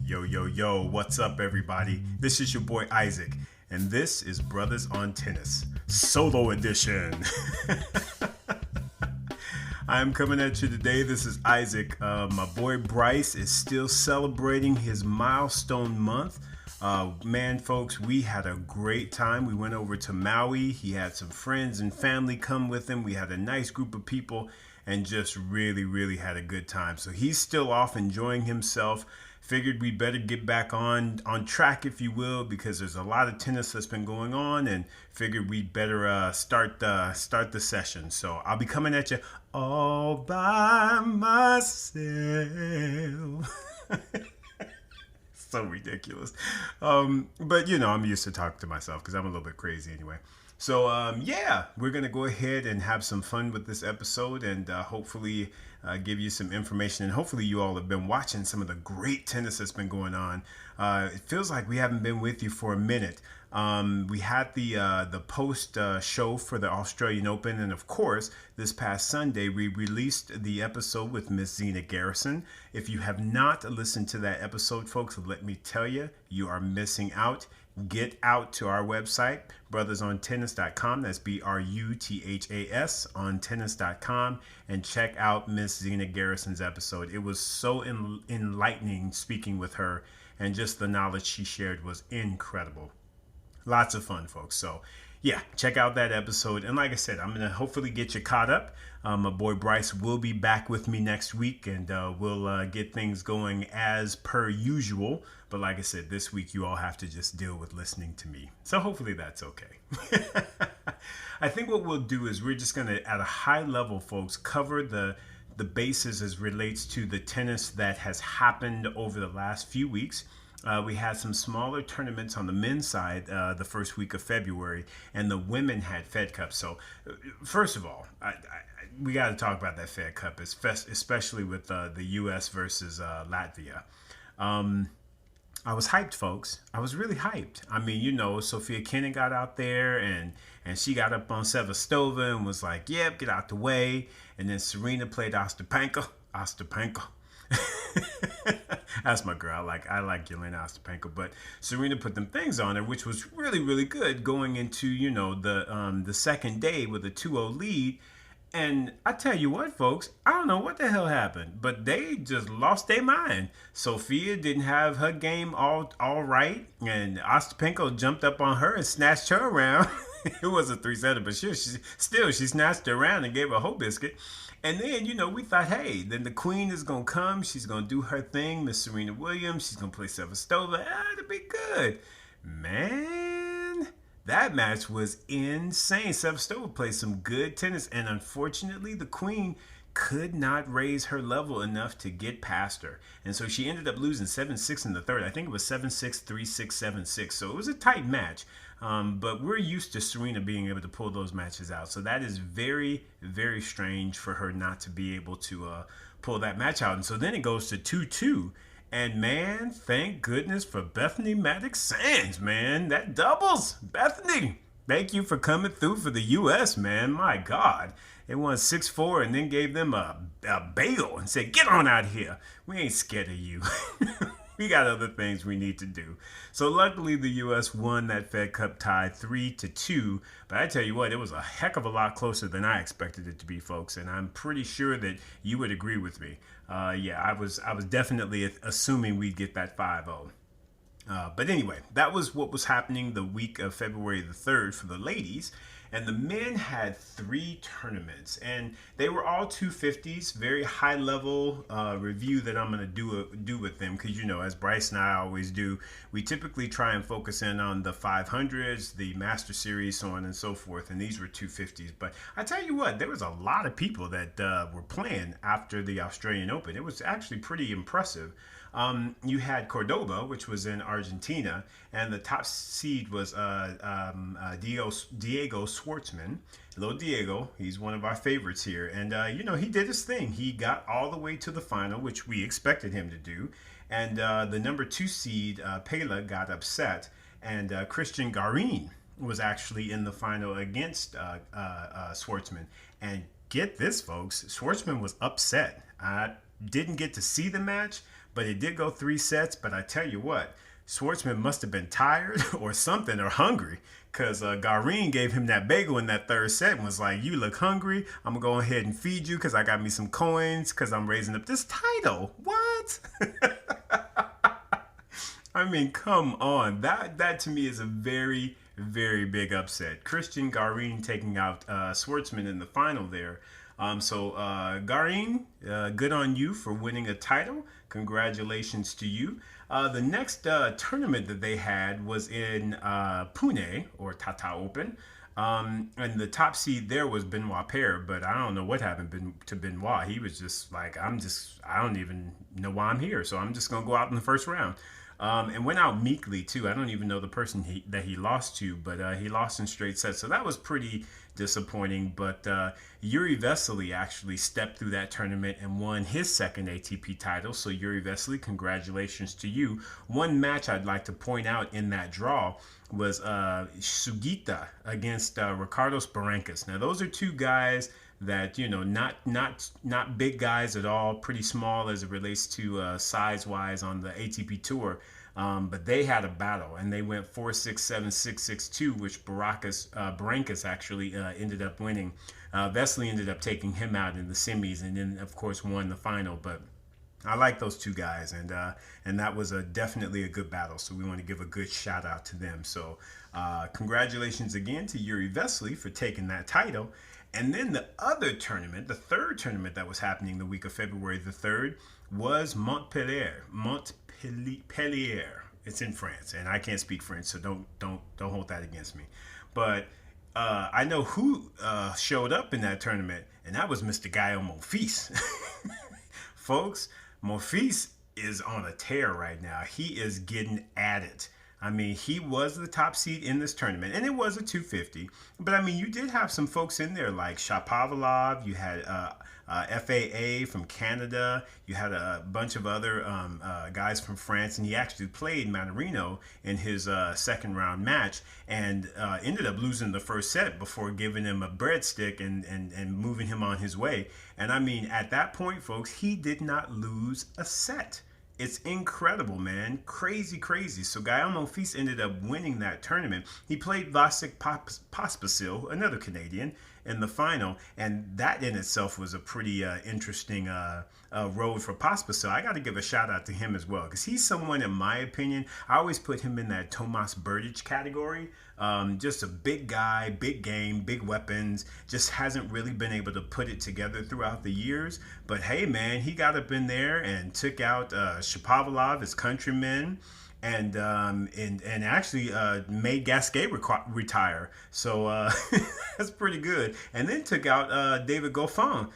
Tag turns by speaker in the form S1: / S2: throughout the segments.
S1: Yo, yo, yo, what's up, everybody? This is your boy Isaac, and this is Brothers on Tennis, Solo Edition. I'm coming at you today. This is Isaac. My boy Bryce is still celebrating his milestone month. Man, folks, we had a great time. We went over to Maui. He had some friends and family come with him. We had a nice group of people and just really had a good time. So he's still off enjoying himself. Figured we better get back on track, if you will, because there's a lot of tennis that's been going on, and figured we better start the session. So I'll be coming at you all by myself. So ridiculous. But you know, I'm used to talking to myself because I'm a little bit crazy anyway. So yeah, we're gonna go ahead and have some fun with this episode, and hopefully give you some information. And hopefully you all have been watching some of the great tennis that's been going on. It feels like we haven't been with you for a minute. We had the post show for the Australian Open, and of course, this past Sunday we released the episode with Miss Zina Garrison. If you have not listened to that episode, folks, let me tell you, you are missing out. Get out to our website, brothersontennis.com. That's BRUTHAS on tennis.com, and check out Miss Zina Garrison's episode. It was so enlightening speaking with her, and just the knowledge she shared was incredible. Lots of fun, folks. So yeah, check out that episode. And like I said, I'm going to hopefully get you caught up. My boy Bryce will be back with me next week, and we'll get things going as per usual. But like I said, this week you all have to just deal with listening to me. So hopefully that's okay. I think what we'll do is we're just going to, at a high level, folks, cover the bases as relates to the tennis that has happened over the last few weeks. We had some smaller tournaments on the men's side the first week of February, and the women had Fed Cup. So first of all, we got to talk about that Fed Cup, especially with the U.S. versus Latvia. I was hyped, folks. I was really hyped. I mean, you know, Sofia Kenin got out there, and she got up on Sevastova and was like, yep, get out the way. And then Serena played Ostapenko. That's my girl. I like Yelena Ostapenko, but Serena put them things on her, which was really good going into, you know, the second day with a 2-0 lead. And I tell you what, folks, I don't know what the hell happened, but they just lost their mind. Sofia didn't have her game all right, and Ostapenko jumped up on her and snatched her around. It was a 3-setter, but she snatched her around and gave her a whole biscuit. And then, you know, we thought, hey, then the queen is going to come. She's going to do her thing, Miss Serena Williams. She's going to play Sevastova. It'll be good. Man, that match was insane. Sevastova played some good tennis. And unfortunately, the queen could not raise her level enough to get past her. And so she ended up losing 7-6 in the third. I think it was 7-6, 3-6, 7-6. So it was a tight match. But we're used to Serena being able to pull those matches out. So that is very strange for her not to be able to pull that match out. And so then it goes to 2-2. And man, thank goodness for Bethany Mattek-Sands, man. That doubles. Bethany, thank you for coming through for the U.S., man. My God. They won 6-4 and then gave them a bail and said, get on out here. We ain't scared of you. We got other things we need to do. So luckily the U.S. won that Fed Cup tie 3-2. But I tell you what, it was a heck of a lot closer than I expected it to be, folks. And I'm pretty sure that you would agree with me. Yeah, I was definitely assuming we'd get that 5-0. But anyway, that was what was happening the week of February the 3rd for the ladies. And the men had 3 tournaments, and they were all 250s, very high level review that I'm going to do with them. Because, you know, as Bryce and I always do, we typically try and focus in on the 500s, the Master Series, so on and so forth. And these were 250s. But I tell you what, there was a lot of people that were playing after the Australian Open. It was actually pretty impressive. You had Cordoba, which was in Argentina, and the top seed was Diego Schwartzman. Hello, Diego. He's one of our favorites here. And, you know, he did his thing. He got all the way to the final, which we expected him to do. And the number 2 seed, Pela, got upset. And Christian Garin was actually in the final against Schwartzman. And get this, folks. Schwartzman was upset. I didn't get to see the match, but it did go 3 sets. But I tell you what, Schwartzman must have been tired or something or hungry, because Garin gave him that bagel in that third set and was like, "You look hungry. I'm gonna go ahead and feed you because I got me some coins because I'm raising up this title." What? I mean, come on. That to me is a very, very big upset. Christian Garin taking out Schwartzman in the final there. Garin, good on you for winning a title. Congratulations to you. The next tournament that they had was in Pune, or Tata Open. And the top seed there was Benoit Paire, but I don't know what happened to Benoit. He was just like, I don't even know why I'm here, so I'm just going to go out in the first round. And went out meekly too. I don't even know the person that he lost to, but he lost in straight sets. So that was pretty disappointing. But Yuri Vesely actually stepped through that tournament and won his second ATP title. So Yuri Vesely, congratulations to you. One match I'd like to point out in that draw was Sugita against Ricardos Barrancas. Now those are two guys that, you know, not big guys at all, pretty small as it relates to size wise on the ATP tour, but they had a battle and they went 4-6, 7-6, 6-2, which Barrancas actually ended up winning. Vesely ended up taking him out in the semis and then of course won the final. But I like those two guys, and that was definitely a good battle. So we want to give a good shout out to them. So congratulations again to Yuri Vesely for taking that title. And then the other tournament, the third tournament that was happening the week of February the 3rd, was Montpellier. It's in France, and I can't speak French, so don't hold that against me. But I know who showed up in that tournament, and that was Mr. Gael Monfils. Folks, Monfils is on a tear right now. He is getting at it. I mean, he was the top seed in this tournament, and it was a 250. But, I mean, you did have some folks in there like Shapovalov. You had FAA from Canada. You had a bunch of other guys from France, and he actually played Mannarino in his second round match and ended up losing the first set before giving him a breadstick and moving him on his way. And, I mean, at that point, folks, he did not lose a set. It's incredible, man. Crazy, crazy. So Gael Monfils ended up winning that tournament. He played Vasek Pospisil, another Canadian, in the final. And that in itself was a pretty interesting road for Pospisil. I got to give a shout out to him as well, because he's someone, in my opinion, I always put him in that Tomas Berdych category. Just a big guy, big game, big weapons, just hasn't really been able to put it together throughout the years. But hey, man, he got up in there and took out Shapovalov, his countryman, and actually made Gasquet retire. So that's pretty good. And then took out David Goffin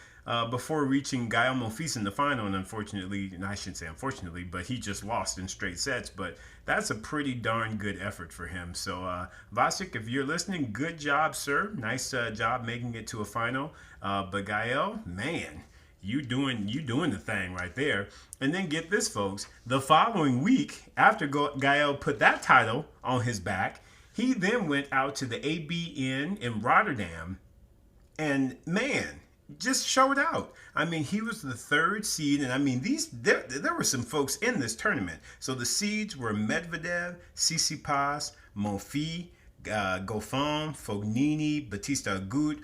S1: before reaching Gael Monfils in the final. And unfortunately, and I shouldn't say unfortunately, but he just lost in straight sets. But that's a pretty darn good effort for him. So Vasek, if you're listening, good job, sir. Nice job making it to a final. But Gael, man, you doing the thing right there. And then get this, folks. The following week, after Gael put that title on his back, he then went out to the ABN in Rotterdam, and man, just showed out. I mean, he was the third seed, and I mean, there were some folks in this tournament. So the seeds were Medvedev, Tsitsipas, Monfils, Goffin, Fognini, Bautista Agut,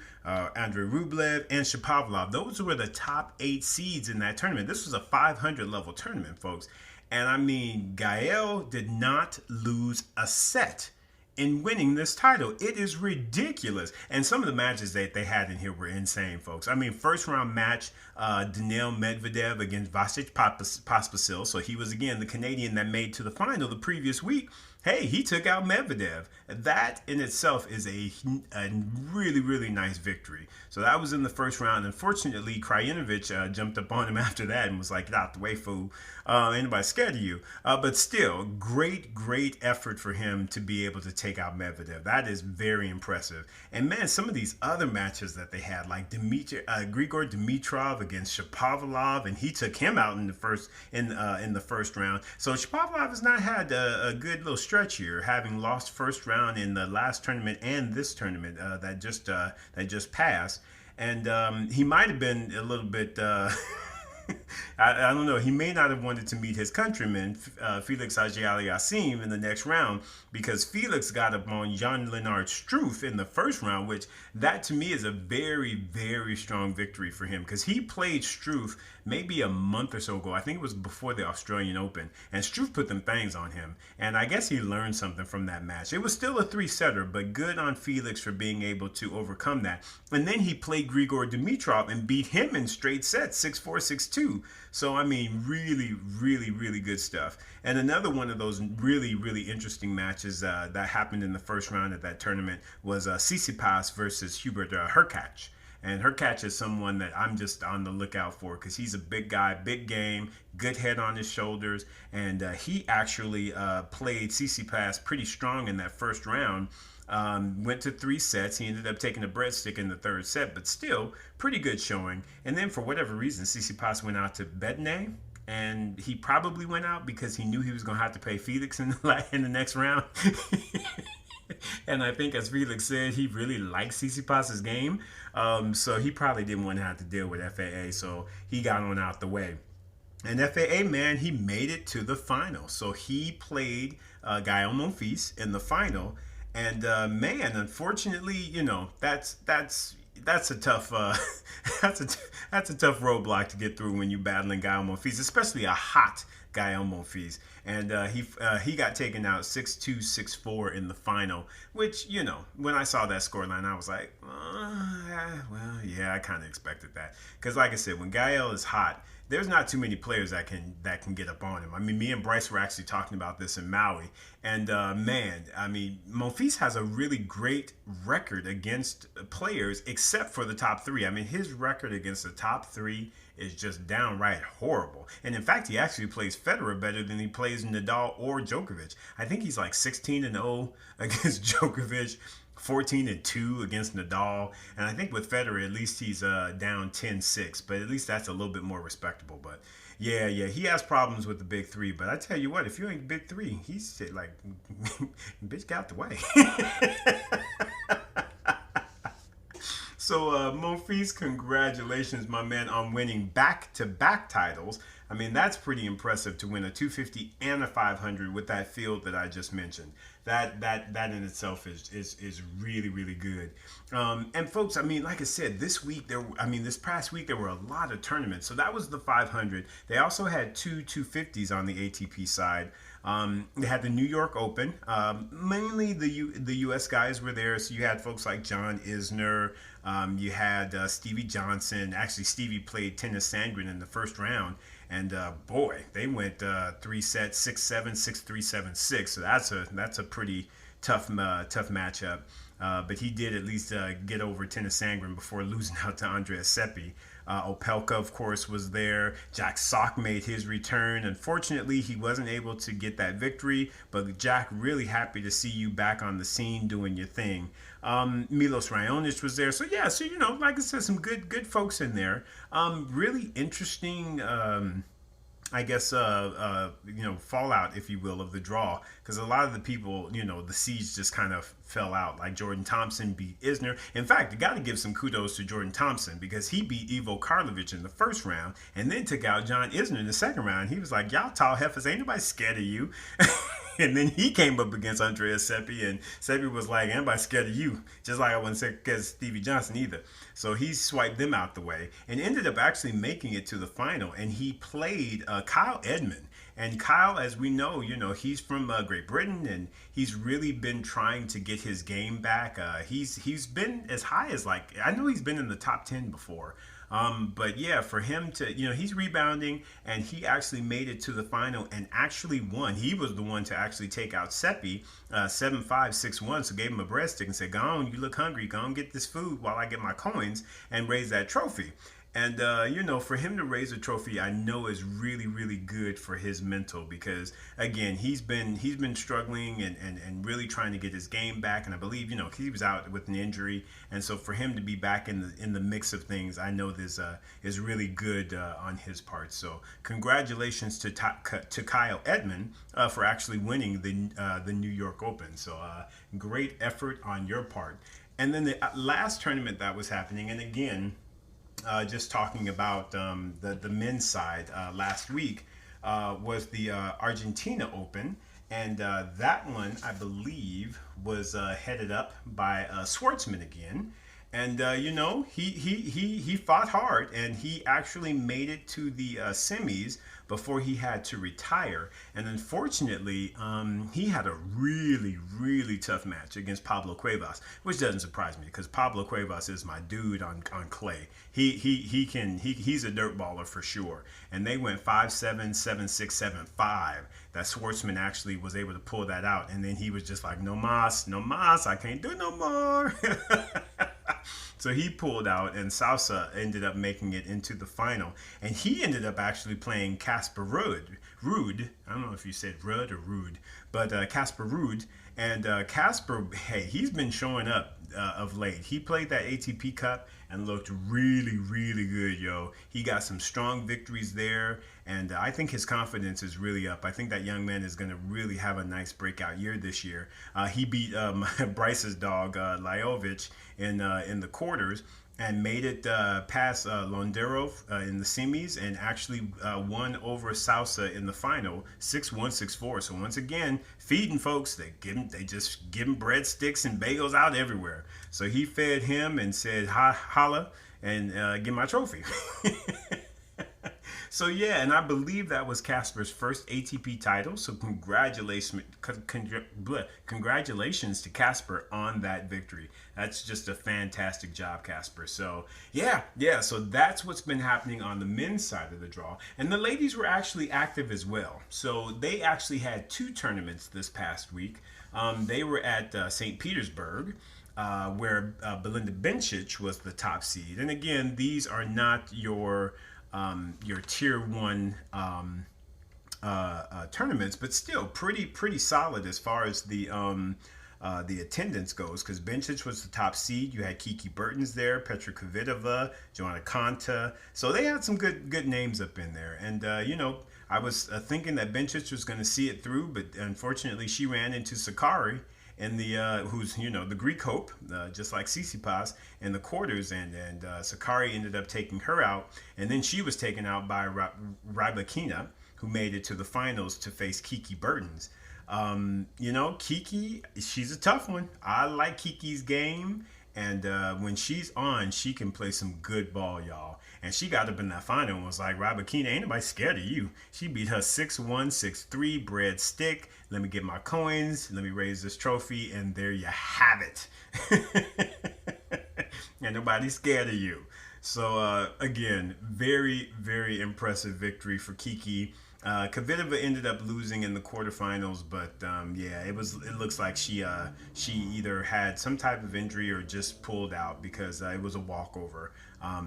S1: Andrei Rublev, and Shapovalov. Those were the top 8 seeds in that tournament. This was a 500 level tournament, folks. And I mean, Gael did not lose a set in winning this title. It is ridiculous. And some of the matches that they had in here were insane, folks. I mean, first round match, Daniil Medvedev against Vasek Pospisil. So he was, again, the Canadian that made to the final the previous week. Hey, he took out Medvedev. That in itself is a really, really nice victory. So that was in the first round. Unfortunately, Krajinovic jumped up on him after that and was like, "Get out the way, fool. Anybody's scared of you." But still, great effort for him to be able to take out Medvedev. That is very impressive. And man, some of these other matches that they had, like Grigor Dimitrov against Shapovalov, and he took him out in the first round. So Shapovalov has not had a good little stretch here, having lost first round in the last tournament and this tournament that just passed. And he might have been a little bit I don't know. He may not have wanted to meet his countryman, Felix Auger-Aliassime, in the next round because Felix got up on Jan-Lennard Struff in the first round, which that to me is a very, very strong victory for him because he played Struff maybe a month or so ago. I think it was before the Australian Open, and Struff put them things on him. And I guess he learned something from that match. It was still a three-setter, but good on Felix for being able to overcome that. And then he played Grigor Dimitrov and beat him in straight sets, 6-4, 6-2. So, I mean, really, really, really good stuff. And another one of those really, really interesting matches that happened in the first round of that tournament was Tsitsipas versus Hubert Hurkacz. And Hurkacz is someone that I'm just on the lookout for because he's a big guy, big game, good head on his shoulders. And he actually played Tsitsipas pretty strong in that first round. Went to 3 sets. He ended up taking a breadstick in the third set, but still pretty good showing. And then for whatever reason, Tsitsipas went out to Bednay. And he probably went out because he knew he was going to have to pay Felix in the next round. And I think, as Felix said, he really likes Tsitsipas's game. So he probably didn't want to have to deal with FAA. So he got on out the way. And FAA, man, he made it to the final. So he played Gael Monfils in the final. And man, unfortunately, you know, that's a tough that's a tough roadblock to get through when you're battling Gael Monfils, especially a hot Gael Monfils. And he got taken out 6-2, 6-4 in the final, which, you know, when I saw that scoreline, I was like, well, yeah, I kind of expected that. Because like I said, when Gael is hot, there's not too many players that can get up on him. I mean, me and Bryce were actually talking about this in Maui. And man, I mean, Monfils has a really great record against players except for the top 3. I mean, his record against the top 3 is just downright horrible. And in fact, he actually plays Federer better than he plays Nadal or Djokovic. I think he's like 16-0 against Djokovic, 14-2 against Nadal. And I think with Federer, at least he's down 10-6, but at least that's a little bit more respectable. But yeah, he has problems with the big 3. But I tell you what, if you ain't big 3, he's like, bitch, got the way. So, Monfils, congratulations, my man, on winning back-to-back titles. I mean, that's pretty impressive to win a 250 and a 500 with that field that I just mentioned. That in itself is really, really good. And folks, I mean, like I said, this past week there were a lot of tournaments. So that was the 500. They also had 250s on the ATP side. They had the New York Open. Mainly the U.S. guys were there. So you had folks like John Isner. You had Stevie Johnson. Actually, Stevie played Tennis Sandgren in the first round. And boy, they went 3 sets, 6-7, 6-3, 7-6. So that's a pretty tough matchup. But he did at least get over Tennis Sandgren before losing out to Andreas Seppi. Opelka, of course, was there. Jack Sock made his return. Unfortunately, he wasn't able to get that victory, but Jack, really happy to see you back on the scene doing your thing. Milos Raonic was there. So, yeah, you know, like I said, some good folks in there. Really interesting, I guess, you know, fallout, if you will, of the draw. Because a lot of the people, you know, the seeds just kind of fell out. Like Jordan Thompson beat Isner. In fact, you got to give some kudos to Jordan Thompson because he beat Ivo Karlovic in the first round and then took out John Isner in the second round. He was like, y'all tall heifers, ain't nobody scared of you. And then he came up against Andreas Seppi, and Seppi was like, anybody scared of you? Just like I wasn't scared of Stevie Johnson either. So he swiped them out the way and ended up actually making it to the final. And he played Kyle Edmund. And Kyle, as we know, you know, he's from Great Britain, and he's really been trying to get his game back. He's been as high as, like, I know he's been in the top 10 before. But yeah, for him to, you know, he's rebounding, and he actually made it to the final and actually won. He was the one to actually take out Seppi 7-5, 6-1. So gave him a breadstick and said, go on, you look hungry, go on get this food while I get my coins and raise that trophy. And, you know, for him to raise a trophy, I know is really, really good for his mental because, again, he's been struggling and really trying to get his game back. And I believe, you know, he was out with an injury. And so for him to be back in the mix of things, I know this is really good on his part. So congratulations to Kyle Edmund for actually winning the New York Open. So great effort on your part. And then the last tournament that was happening, and again, just talking about the men's side last week, was the Argentina Open. And that one, I believe, was headed up by Schwartzman again. And he fought hard, and he actually made it to the semis before he had to retire. And unfortunately, he had a really, really tough match against Pablo Cuevas, which doesn't surprise me because Pablo Cuevas is my dude on clay. He's a dirt baller for sure. And they went 5-7, 7-6, 7-5. That Schwartzman actually was able to pull that out, and then he was just like, no mas, no mas, I can't do no more. So he pulled out, and Sousa ended up making it into the final. And he ended up actually playing Casper Ruud. I don't know if you said Rudd or Ruud, but Casper Ruud. And Casper, hey, he's been showing up of late. He played that ATP Cup and looked really, really good, yo. He got some strong victories there, and I think his confidence is really up. I think that young man is going to really have a nice breakout year this year. He beat Bryce's dog, Lajovic, in the quarters, and made it past Londarov in the semis, and actually won over Sousa in the final, 6-1, 6-4. So once again, feeding folks, they just give him breadsticks and bagels out everywhere. So he fed him and said, holla, and get my trophy. So yeah, and I believe that was Casper's first ATP title. So congratulations to Casper on that victory. That's just a fantastic job, Casper. So yeah. So that's what's been happening on the men's side of the draw, and the ladies were actually active as well. So they actually had two tournaments this past week. They were at St. Petersburg. Where Belinda Bencic was the top seed, and again, these are not your tier one tournaments, but still pretty solid as far as the attendance goes. Because Bencic was the top seed. You had Kiki Bertens there, Petra Kvitova, Joanna Konta. So they had some good names up in there. And I was thinking that Bencic was going to see it through, but unfortunately she ran into Sakari in the who's the Greek hope, just like Tsitsipas, in the quarters, and Sakari ended up taking her out, and then she was taken out by Rybakina, who made it to the finals to face Kiki Bertens. Kiki, she's a tough one. I like Kiki's game, and when she's on, she can play some good ball, y'all. And she got up in that final and was like, Rybakina, ain't nobody scared of you. She beat her 6-1, 6-3, bread stick. Let me get my coins. Let me raise this trophy. And there you have it. And nobody's scared of you. So, again, very, very impressive victory for Kiki. Kvitova ended up losing in the quarterfinals, but it looks like she either had some type of injury or just pulled out because it was a walkover.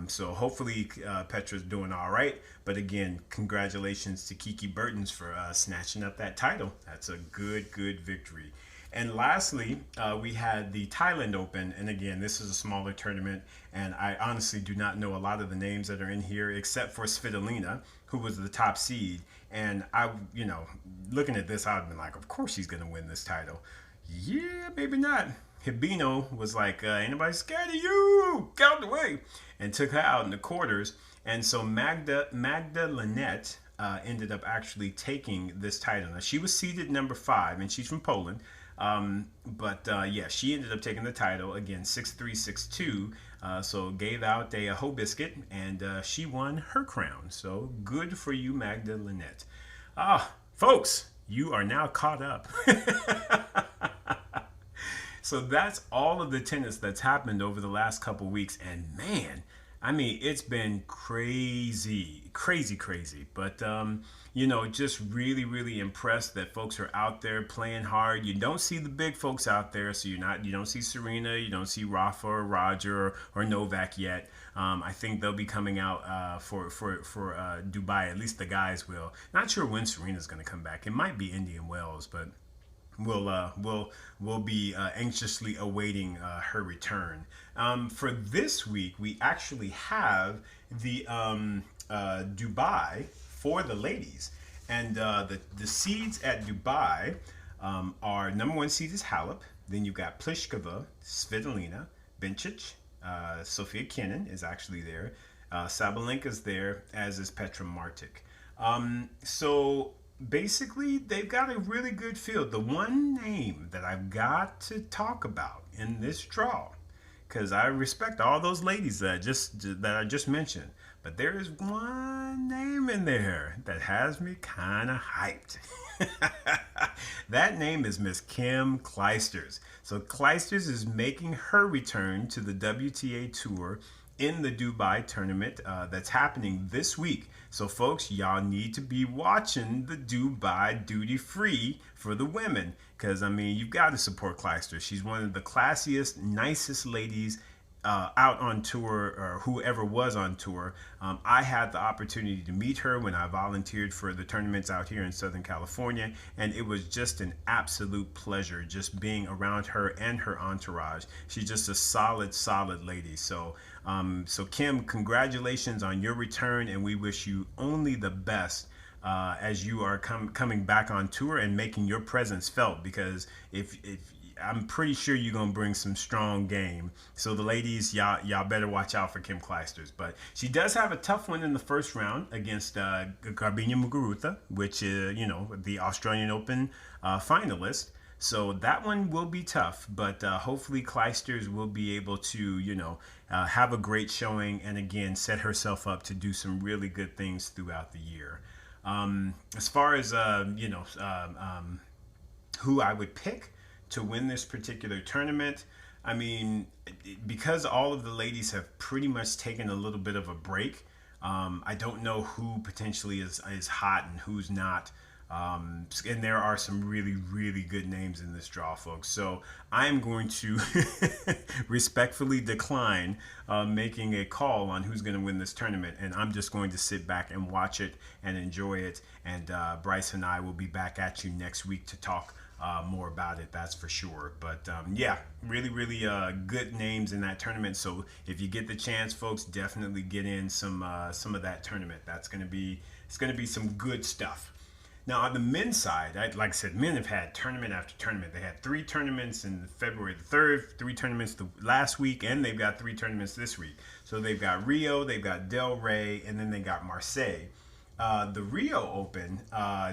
S1: So hopefully Petra's doing all right. But again, congratulations to Kiki Bertens for snatching up that title. That's a good victory. And lastly, we had the Thailand Open. And again, this is a smaller tournament. And I honestly do not know a lot of the names that are in here, except for Svitolina, who was the top seed. And I, looking at this, I'd been like, of course she's going to win this title. Yeah, maybe not. Hibino was like, ain't nobody scared of you. Get out the way. And took her out in the quarters. And so Magda Linette ended up actually taking this title. Now, she was seeded number 5, and she's from Poland. She ended up taking the title again, 6-3, 6-2. So gave out a whole biscuit, and she won her crown. So good for you, Magda Linette. Folks, you are now caught up. So that's all of the tennis that's happened over the last couple weeks, and man, I mean, it's been crazy. But, just really, really impressed that folks are out there playing hard. You don't see the big folks out there, so you don't see Serena, you don't see Rafa or Roger or Novak yet. I think they'll be coming out for Dubai. At least the guys will. Not sure when Serena's going to come back. It might be Indian Wells, but we'll be anxiously awaiting her return. For this week, we actually have the Dubai for the ladies, and the seeds at Dubai are number 1 seed is Halep. Then you've got Pliskova, Svitolina, Bencic, Sofia Kenin is actually there. Sabalenka's there, as is Petra Martic. So basically, they've got a really good field. The one name that I've got to talk about in this draw, because I respect all those ladies that I just mentioned, but there is one name in there that has me kind of hyped. That name is Miss Kim Clijsters. So Clijsters is making her return to the WTA Tour in the Dubai tournament that's happening this week. So, folks, y'all need to be watching the Dubai duty free for the women, because I mean, you've got to support Clijsters. She's one of the classiest, nicest ladies out on tour, or whoever was on tour. I had the opportunity to meet her when I volunteered for the tournaments out here in Southern California, and it was just an absolute pleasure just being around her and her entourage. She's just a solid lady. So Kim, congratulations on your return, and we wish you only the best as you are coming back on tour and making your presence felt, because if I'm pretty sure you're gonna bring some strong game. So the ladies, y'all better watch out for Kim Clijsters. But she does have a tough one in the first round against Garbiñe Muguruza, which is the Australian Open finalist. So that one will be tough, but hopefully Clijsters will be able to have a great showing, and again set herself up to do some really good things throughout the year. As far as who I would pick to win this particular tournament, I mean, because all of the ladies have pretty much taken a little bit of a break, I don't know who potentially is hot and who's not. And there are some really good names in this draw, folks. So I'm going to respectfully decline making a call on who's going to win this tournament, and I'm just going to sit back and watch it and enjoy it. And Bryce and I will be back at you next week to talk more about it, that's for sure. But yeah, really good names in that tournament. So if you get the chance, folks, definitely get in some of that tournament. It's going to be some good stuff. Now on the men's side, like I said, men have had tournament after tournament. They had 3 tournaments in February the 3rd, 3 tournaments the last week, and they've got 3 tournaments this week. So they've got Rio, they've got Del Rey, and then they got Marseille. The Rio Open,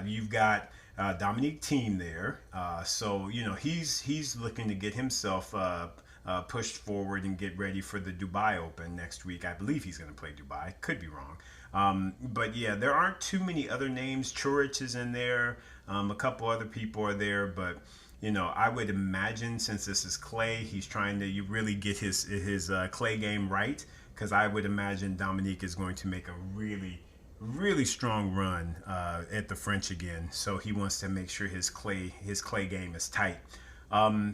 S1: you've got Dominic Thiem there, so he's looking to get himself pushed forward and get ready for the Dubai Open next week. I believe he's going to play Dubai. Could be wrong, but yeah, there aren't too many other names. Churich is in there. A couple other people are there, but I would imagine, since this is clay, he's trying to really get his clay game right, because I would imagine Dominique is going to make a really strong run at the French again. So he wants to make sure his clay game is tight.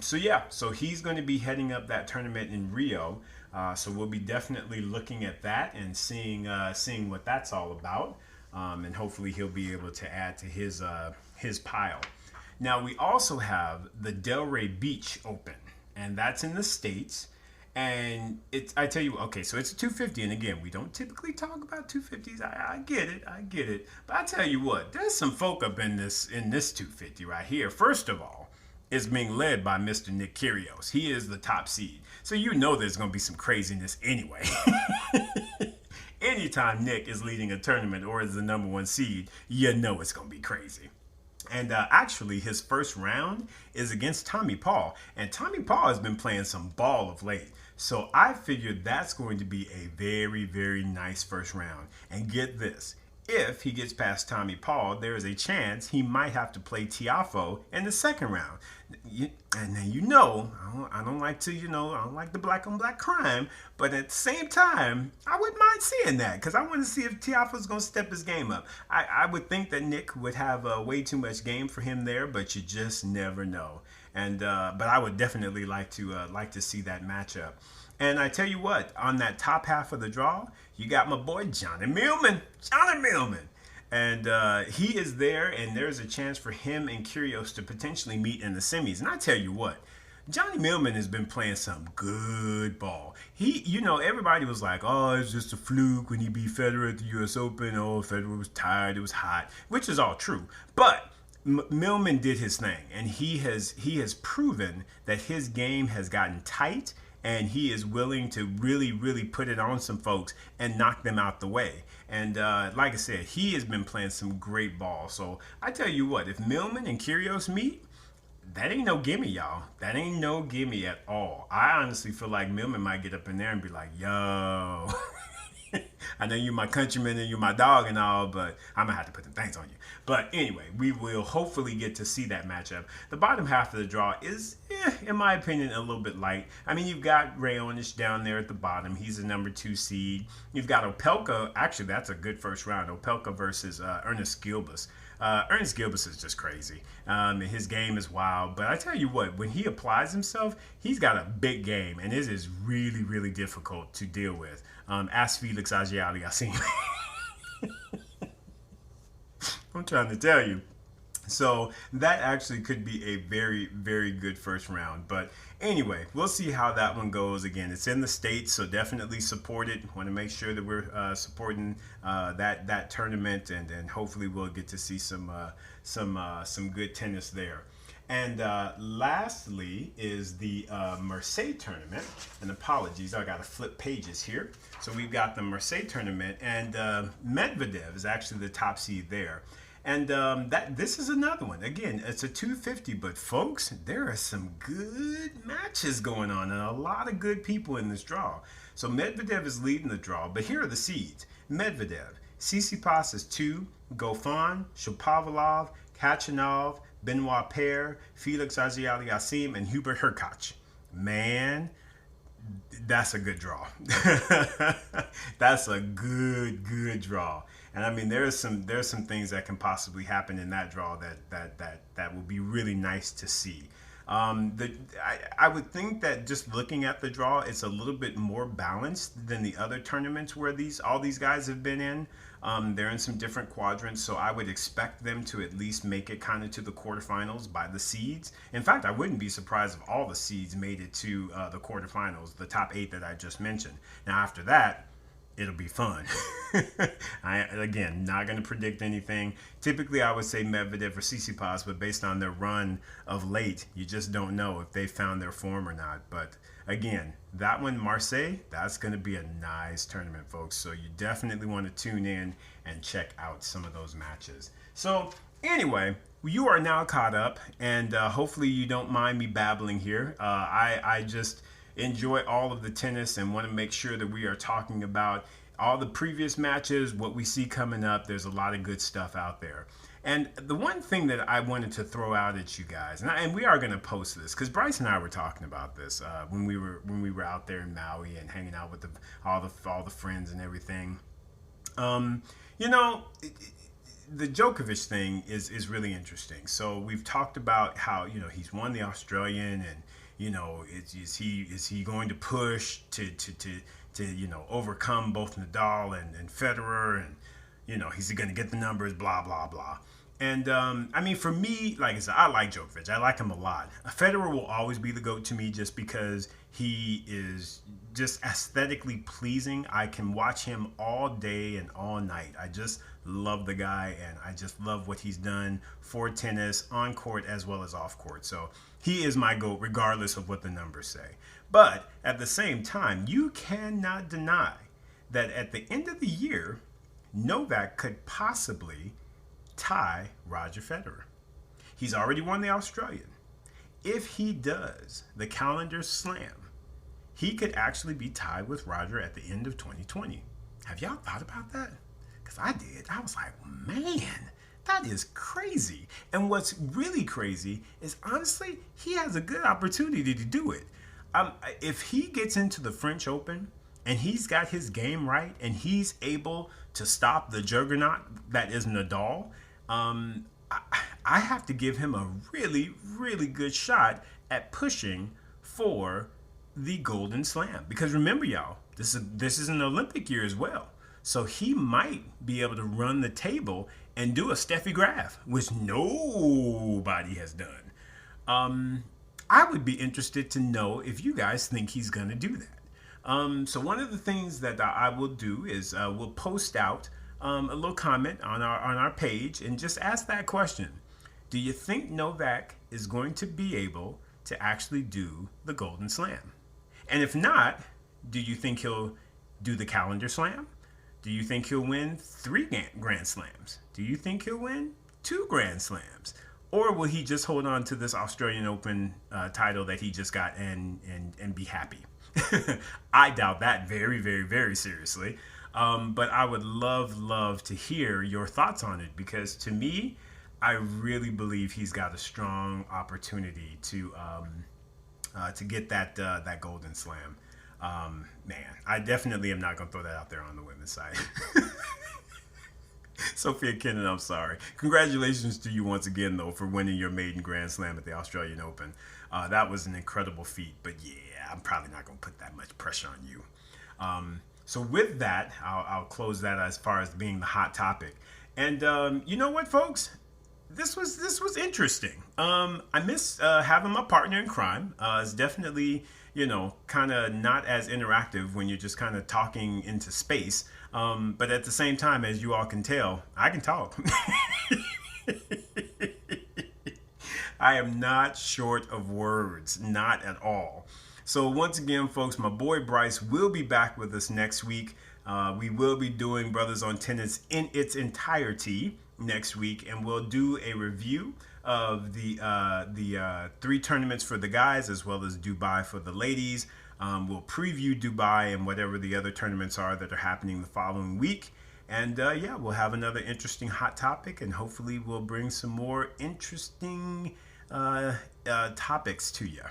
S1: So he's going to be heading up that tournament in Rio. So we'll be definitely looking at that and seeing what that's all about. And hopefully he'll be able to add to his pile. Now we also have the Delray Beach Open, and that's in the States. And I tell you, okay, so it's a 250, and again, we don't typically talk about 250s. I get it, but I tell you what, there's some folk up in this 250 right here. First of all, it's being led by Mr. Nick Kyrgios. He is the top seed, so there's going to be some craziness anyway. Anytime Nick is leading a tournament or is the number 1 seed, it's going to be crazy. And actually, his first round is against Tommy Paul. And Tommy Paul has been playing some ball of late. So I figured that's going to be a very nice first round. And get this, if he gets past Tommy Paul, there is a chance he might have to play Tiafoe in the second round. And then I don't like the black on black crime, but at the same time, I wouldn't mind seeing that, because I want to see if Tiafoe's going to step his game up. I would think that Nick would have way too much game for him there, but you just never know. And but I would definitely like to see that matchup. And I tell you what, on that top half of the draw, you got my boy Johnny Millman. And he is there, and there's a chance for him and Kyrgios to potentially meet in the semis. And I tell you what, Johnny Millman has been playing some good ball. Everybody was like, oh, it's just a fluke when he beat Federer at the U.S. Open. Oh, Federer was tired, it was hot, which is all true. But Millman did his thing, and he has proven that his game has gotten tight and he is willing to really, really put it on some folks and knock them out the way. And like I said, he has been playing some great ball. So I tell you what, if Millman and Kyrgios meet, that ain't no gimme, y'all. That ain't no gimme at all. I honestly feel like Millman might get up in there and be like, yo, I know you my countryman and you my dog and all, but I'm gonna have to put them things on you. But anyway, we will hopefully get to see that matchup. The bottom half of the draw is, in my opinion, a little bit light. I mean, you've got Raonic down there at the bottom. He's the number 2 seed. You've got Opelka. Actually, that's a good first round. Opelka versus Ernest Gilbert. Ernest Gilbert is just crazy. His game is wild. But I tell you what, when he applies himself, he's got a big game. And it is really, really difficult to deal with. Ask Felix Auger-Aliassime. I'm trying to tell you. So that actually could be a very, very good first round. But anyway, we'll see how that one goes. Again, it's in the States, so definitely support it. Want to make sure that we're supporting that tournament, and hopefully we'll get to see some good tennis there. And lastly is the Marseille tournament. And apologies, I got to flip pages here. So we've got the Marseille tournament, and Medvedev is actually the top seed there. And this is another one. Again, it's a 250, but folks, there are some good matches going on and a lot of good people in this draw. So Medvedev is leading the draw, but here are the seeds. Medvedev, Tsitsipas is 2, Goffin, Shapovalov, Khachanov, Benoit Paire, Felix Auger-Aliassime, and Hubert Hurkacz. Man, that's a good draw. That's a good draw. And I mean, there's some things that can possibly happen in that draw that will be really nice to see. I would think that just looking at the draw, it's a little bit more balanced than the other tournaments where all these guys have been in. They're in some different quadrants, so I would expect them to at least make it kind of to the quarterfinals by the seeds. In fact, I wouldn't be surprised if all the seeds made it to the quarterfinals, the top 8 that I just mentioned. Now, after that, it'll be fun. Again, not going to predict anything. Typically, I would say Medvedev or Tsitsipas, but based on their run of late, you just don't know if they found their form or not. But again, that one, Marseille, that's going to be a nice tournament, folks. So you definitely want to tune in and check out some of those matches. So anyway, you are now caught up, and hopefully you don't mind me babbling here. I just enjoy all of the tennis and want to make sure that we are talking about all the previous matches, what we see coming up. There's a lot of good stuff out there. And the one thing that I wanted to throw out at you guys, and we are going to post this because Bryce and I were talking about this when we were out there in Maui and hanging out with all the friends and everything. You know, the Djokovic thing is really interesting. So we've talked about how, you know, he's won the Australian, and you know, is he going to push to you know, overcome both Nadal and Federer, and you know, he's going to get the numbers, blah blah blah. And I mean, for me, like I said, I like Djokovic. I like him a lot. Federer will always be the GOAT to me just because he is just aesthetically pleasing. I can watch him all day and all night. I just love the guy, and I just love what he's done for tennis, on court as well as off court. So he is my GOAT regardless of what the numbers say. But at the same time, you cannot deny that at the end of the year, Novak could possibly tie Roger Federer. He's already won the Australian. If he does the calendar slam, he could actually be tied with Roger at the end of 2020. Have y'all thought about that? Because I did. I was like, man, that is crazy. And what's really crazy is, honestly, he has a good opportunity to do it. If he gets into the French Open and he's got his game right and he's able to stop the juggernaut that is Nadal, I have to give him a really, really good shot at pushing for the Golden Slam. Because remember, y'all, this is an Olympic year as well. So he might be able to run the table and do a Steffi Graf, which nobody has done. I would be interested to know if you guys think he's going to do that. So one of the things that I will do is we'll post out a little comment on our page and just ask that question. Do you think Novak is going to be able to actually do the Golden Slam? And if not, do you think he'll do the calendar slam? Do you think he'll win 3 Grand Slams? Do you think he'll win 2 Grand Slams? Or will he just hold on to this Australian Open title that he just got and be happy? I doubt that very, very, very seriously. But I would love to hear your thoughts on it, because to me, I really believe he's got a strong opportunity to get that Golden Slam. Man, I definitely am not going to throw that out there on the women's side. Sophia Kenin, I'm sorry. Congratulations to you once again, though, for winning your maiden Grand Slam at the Australian Open. That was an incredible feat, but yeah, I'm probably not going to put that much pressure on you. So with that, I'll close that as far as being the hot topic. And you know what, folks? This was interesting. I miss having my partner in crime. It's definitely, kind of not as interactive when you're just kind of talking into space. But at the same time, as you all can tell, I can talk. I am not short of words, not at all. So once again, folks, my boy Bryce will be back with us next week. We will be doing Brothers on Tennis in its entirety next week, and we'll do a review of the 3 tournaments for the guys as well as Dubai for the ladies. We'll preview Dubai and whatever the other tournaments are that are happening the following week. And yeah, we'll have another interesting hot topic, and hopefully we'll bring some more interesting topics to you.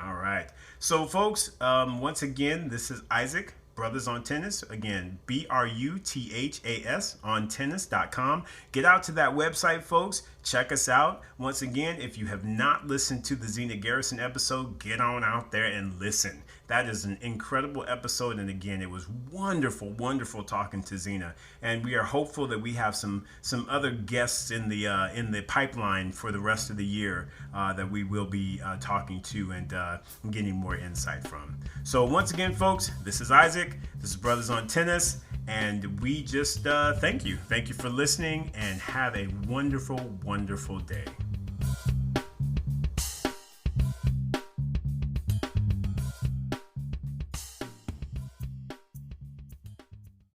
S1: All right. So, folks, once again, this is Isaac, Brothers on Tennis. Again, BRUTHAS on tennis.com. Get out to that website, folks. Check us out. Once again, if you have not listened to the Zina Garrison episode, get on out there and listen. That is an incredible episode. And again, it was wonderful talking to Zina. And we are hopeful that we have some other guests in the pipeline for the rest of the year that we will be talking to and getting more insight from. So once again, folks, this is Isaac. This is Brothers on Tennis. And we just thank you. Thank you for listening, and have a wonderful day.